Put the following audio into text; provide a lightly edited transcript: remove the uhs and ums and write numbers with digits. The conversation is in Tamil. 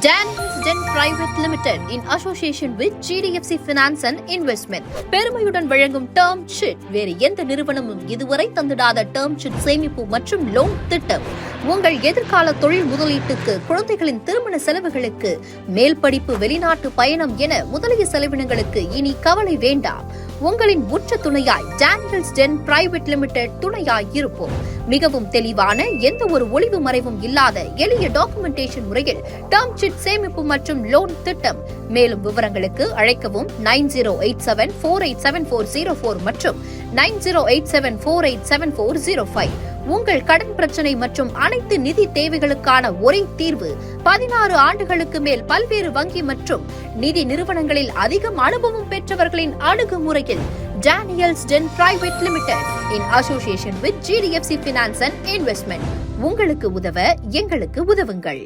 Daniels Den Private Limited in association with GDFC Finance and Investment பெருமையுடன் வழங்கும் டேர்ம் ஷீட். வேறு எந்த நிறுவனமும் இதுவரை தந்திடாத டேர்ம் ஷீட் சேமிப்பு மற்றும் லோன் திட்டம். உங்கள் எதிர்கால தொழில் முதலீட்டுக்கு, குழந்தைகளின் திருமண செலவுகளுக்கு, மேல் படிப்பு, வெளிநாட்டு பயணம் என முதலீடு செலவினங்களுக்கு இனி கவலை வேண்டாம். உங்களின் உற்ற துணையாய் டேனியல்ஸ் டென் பிரைவேட் லிமிடெட் துணையாய் இருப்போம். மிகவும் தெளிவான, எந்த ஒரு ஒளிவு மறைவும் இல்லாத எளிய டாக்குமெண்டேஷன் முறையில் டேர்ம் ஷீட் சேமிப்பு மற்றும் லோன் திட்டம். மேலும் விவரங்களுக்கு அழைக்கவும் 9087487404 மற்றும் 9087487405. உங்கள் கடன் பிரச்சனை மற்றும் அனைத்து நிதி தேவைகளுக்கான ஒரே தீர்வு. 16 ஆண்டுகளுக்கு மேல் பல்வேறு வங்கி மற்றும் நிதி நிறுவனங்களில் அதிகம் அனுபவம் பெற்றவர்களின் அணுகுமுறையில் Daniels Den Private Limited in association with GDFC Finance and Investment. உங்களுக்கு உதவ எங்களுக்கு உதவுங்கள்.